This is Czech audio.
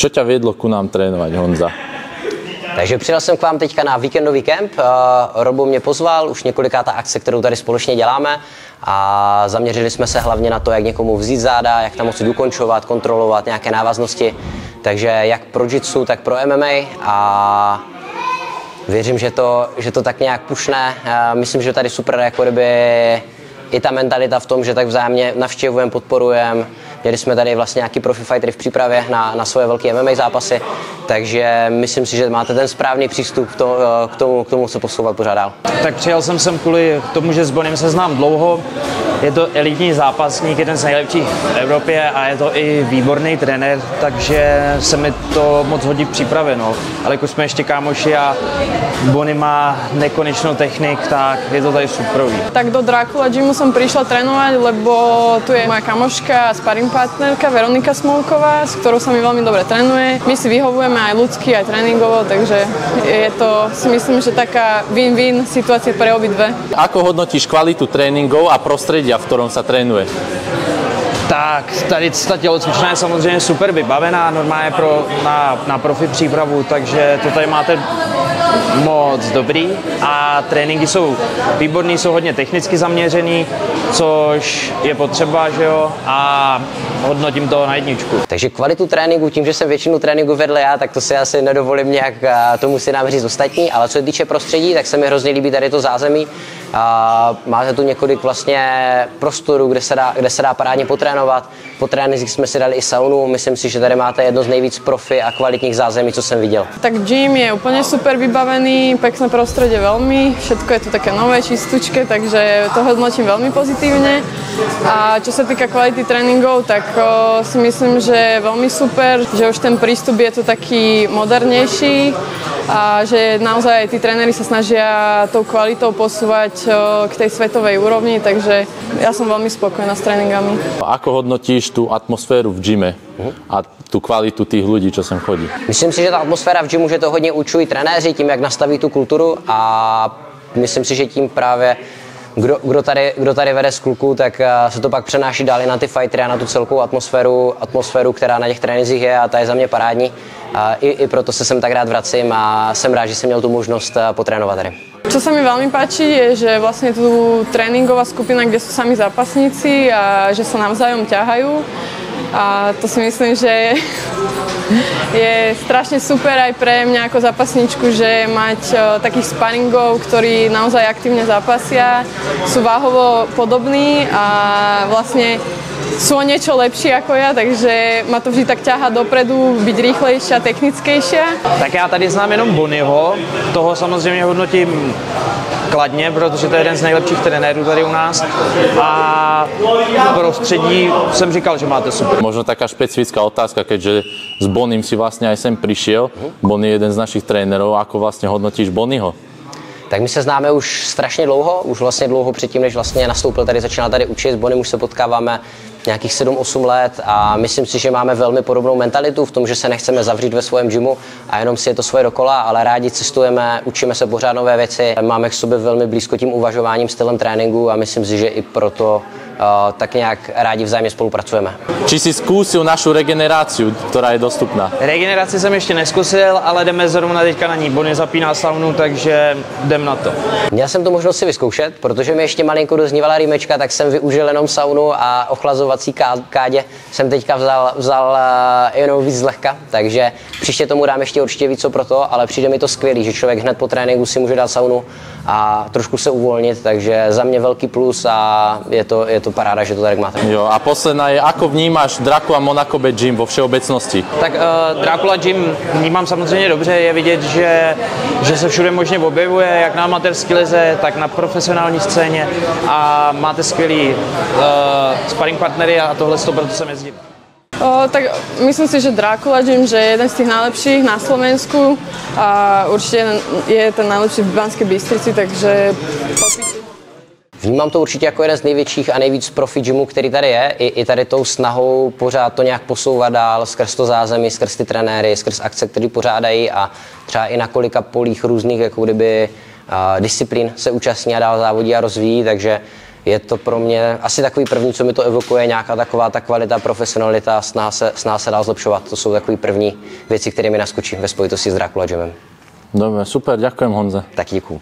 Čo ťa viedlo ku nám trénovať, Honza? Takže přijel jsem k vám teďka na víkendový kemp, Robo mě pozval, už několikátá akce, kterou tady společně děláme a zaměřili jsme se hlavně na to, jak někomu vzít záda, jak tam moci dokončovat, kontrolovat nějaké návaznosti, takže jak pro jitsu, tak pro MMA a věřím, že to tak nějak pušne, myslím, že tady super jako kdyby i ta mentalita v tom, že tak vzájemně navštěvujeme, podporujeme. Měli jsme tady vlastně nějaký profi fightery v přípravě na svoje velké MMA zápasy, takže myslím si, že máte ten správný přístup k tomu se posouvat pořád dál. Tak přijel jsem sem kvůli tomu, že s Bonym se znám dlouho. Je to elitní zápasník, jeden z nejlepších v Evropě a je to i výborný trenér, takže se mi to moc hodí k přípravě. No. Ale jako jsme ještě kámoši a Bony má nekonečnou technik, tak je to tady superový. Tak do Dracula Gymu som prišla trénovať, lebo tu je moja kamoška a sparring partnerka Veronika Smolková, s ktorou sa mi veľmi dobre trénuje. My si vyhovujeme aj ľudsky, aj tréningovo, takže je to, si myslím, že taká win-win situácia pre obidve. Ako hodnotíš kvalitu tréninkov a prostredia, v ktorom sa trénuje? Tak, tady ta tělocvična je samozřejmě super vybavená, normálně na profi přípravu, takže to tady máte moc dobrý a tréninky jsou výborný, jsou hodně technicky zaměřený, což je potřeba, že jo, a hodnotím to na jedničku. Takže kvalitu tréninku, tím, že jsem většinu tréninku vedl já, tak to si asi nedovolím nějak tomu si nám říct ostatní, ale co se týče prostředí, tak se mi hrozně líbí tady to zázemí. Máte tu několik vlastně prostorů, kde se dá parádně potrénovat. Po trénincích jsme si dali i saunu, myslím si, že tady máte jedno z nejvíc profi a kvalitních zázemí, co jsem viděl. Tak gym je úplne super vybavený, pekné prostredie veľmi, všetko je tu také nové, čistučké, takže to hodnotím veľmi pozitívne. A čo sa týka kvality tréningov, tak si myslím, že je veľmi super, že už ten prístup je tu taký modernejší a že naozaj tí tréneri sa snažia tou kvalitou posúvať k tej svetovej úrovni, takže ja som veľmi spokojná s tréningami. Ako hodnotíš tú atmosféru v gyme a tu kvalitu těch lidí, co sem chodí? Myslím si, že ta atmosféra v gymu, že to hodně učují trenéři tím, jak nastaví tu kulturu a myslím si, že tím právě kdo tady vede z kluků, tak se to pak přenáší dál na ty fightery a na tu celkovou atmosféru, která na těch trénincích je a ta je za mě parádní. I proto se sem tak rád vracím a jsem rád, že jsem měl tu možnost potrénovat tady. Čo sa mi veľmi páči je, že vlastne tu tréningová skupina, kde sú sami zápasníci a že sa navzájom ťahajú. A to si myslím, že je strašne super aj pre mňa ako zápasničku, že mať takých sparingov, ktorí naozaj aktívne zápasia, sú váhovo podobní a vlastne sú o niečo lepší ako ja, takže ma to vždy tak ťahá dopredu, byť rýchlejšia, technickejšia. Tak já tady znám jenom Bonyho, toho samozřejmě hodnotím kladně, protože to je jeden z nejlepších trenérů tady u nás a prostředí jsem říkal, že máte super. Možno taká špecifická otázka, keďže s Bonym si vlastně aj sem prišiel. Bony je jeden z našich trénerov, ako vlastně hodnotíš Bonyho? Tak my se známe už strašně dlouho, už vlastně dlouho předtím, než vlastně nastoupil tady, začínal tady učit. S Bonym už se potkáváme nějakých 7-8 let a myslím si, že máme velmi podobnou mentalitu v tom, že se nechceme zavřít ve svém gymu a jenom si je to svoje dokola, ale rádi cestujeme, učíme se pořád nové věci, máme k sobě velmi blízko tím uvažováním, stylem tréninku a myslím si, že i proto tak nějak rádi vzájemně spolupracujeme. Či si zkusil našu regeneráciu, která je dostupná? Regeneraci jsem ještě neskusil, ale jdeme zrovna teďka na ní. Bony zapíná saunu, takže jdem na to. Měl jsem tu možnost si vyzkoušet, protože mi ještě malinko doznívala rýmečka, tak jsem využil jenom saunu a ochlazovací kádě jsem teďka vzal jenom víc zlehka, takže příště tomu dám ještě určitě víc pro to, ale přijde mi to skvělý, že člověk hned po tréninku si může dát saunu a trošku se uvolnit, takže za mě velký plus a je to paráda, že to tak máte. Jo, a posledná je, ako vnímáš Dracula Monaco Bay Gym vo všeobecnosti? Tak Dracula Gym vnímám samozřejmě dobře, je vidět, že se všude možně objevuje, jak na amatérské lize, tak na profesionální scéně a máte skvělý sparring partnery a tohle proto jsem jezdil. Tak myslím si, že Dracula Gym, že je jeden z tých najlepších na Slovensku a určitě je ten najlepší v Banskej Bystrici, takže Vnímám to určitě jako jeden z největších a nejvíc profi gymů, který tady je. I tady tou snahou pořád to nějak posouvat dál skrz to zázemí, skrz ty trenéry, skrz akce, které pořádají a třeba i na kolika polích různých jako kdyby disciplín se účastní a dál závodí a rozvíjí, takže je to pro mě asi takový první, co mi to evokuje, nějaká taková ta kvalita, profesionalita, snaha se dál zlepšovat. To jsou takový první věci, které mi naskočí ve spojitosti s Dracula Jamem. Dobre, super, ďakujem Honza. Tak děkuju.